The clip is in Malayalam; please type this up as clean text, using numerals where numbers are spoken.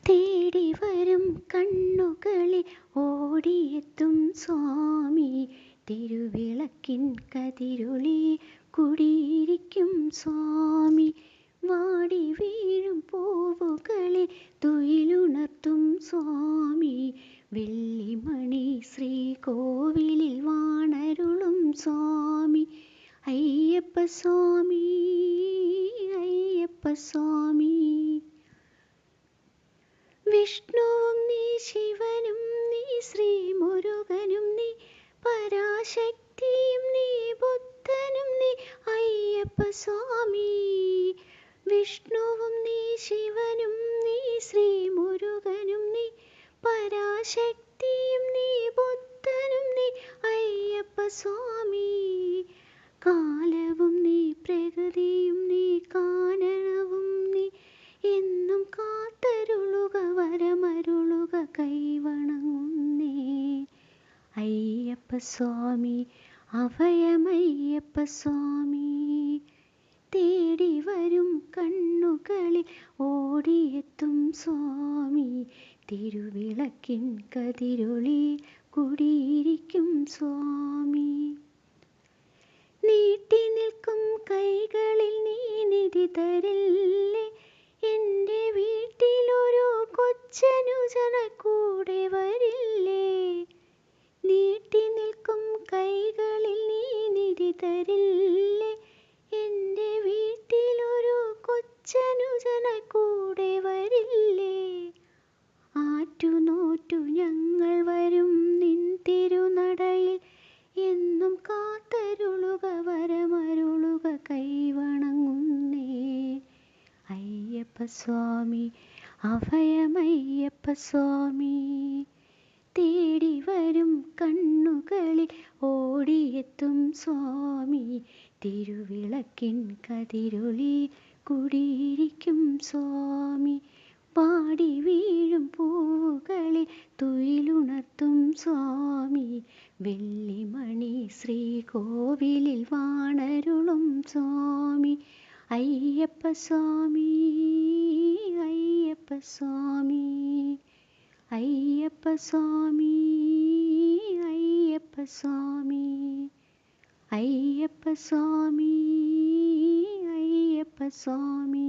തേടി വരും കണ്ണുകളിൽ ഓടിയെത്തും സ്വാമി, തിരുവിളക്കിൻ കതിരൊളി കുടിയിരിക്കും സ്വാമി. വാടി വീഴും പൂവുകളിൽ തുയിലുണർത്തും സ്വാമി, വെള്ളിമണി ശ്രീകോവിലിൽ വാണരുളും സ്വാമി. അയ്യപ്പ സ്വാമി, അയ്യപ്പ സ്വാമി. വിഷ്ണുവും നീ, ശിവനും നീ, ശ്രീ മുരുകനും നീ, പരാശക്തിയും നീ, ബുദ്ധനും നീ, അയ്യപ്പ സ്വാമി. വിഷ്ണുവും നീ, ശിവനും നീ, ശ്രീ മുരുകനും നീ, പരാശക്തിയും നീ, ബുദ്ധനും നീ, അയ്യപ്പ സ്വാമി. കാലവും നീ, പ്രകൃതിയും നീ, കാനനവും നീ, എന്നും കാത്തരുളുക, വരമരുളുക, കൈവണങ്ങുന്നേ. അയ്യപ്പ സ്വാമി, അഭയമയ്യപ്പ സ്വാമി. തേടി വരും കണ്ണുകളിൽ ഓടിയെത്തും സ്വാമി, തിരുവിളക്കിൻ കതിരൊളി കുടിയിരിക്കും സ്വാമി. നീട്ടി നിൽക്കും കൈകളിൽ നീ നിധി തരില്ലേ, എൻ്റെ വീട്ടിലൊരു കൊച്ചനുജന കൂടെ വരില്ലേ. നീട്ടി നിൽക്കും കൈകളിൽ നീ നിധി തരില്ലേ, എൻ്റെ വീട്ടിലൊരു കൊച്ചനുജന കൂടെ വരില്ലേ. ആറ്റുനോറ്റു ഞങ്ങൾ വരും നിൻ തിരുനടയിൽ, എന്നും കാത്തരുളുക, വരമരുളുക, കൈവണങ്ങുന്നേ. അയ്യപ്പ സ്വാമി, അഭയമയ്യപ്പ സ്വാമി. തേടി വരും കണ്ണുകളിൽ ഓടിയെത്തും സ്വാമി, തിരുവിളക്കിൻ കതിരൊളി കുടിയിരിക്കും സ്വാമി. പാടി വീഴും പൂവുകളിൽ തുയിലുണർത്തും സ്വാമി, വെള്ളിമണി ശ്രീകോവിലിൽ വാണരുളും സ്വാമി. അയ്യപ്പ സ്വാമി, അയ്യപ്പ സ്വാമി. അയ്യപ്പ സ്വാമി, അയ്യപ്പ സ്വാമി. അയ്യപ്പ സ്വാമി, അയ്യപ്പ സ്വാമി.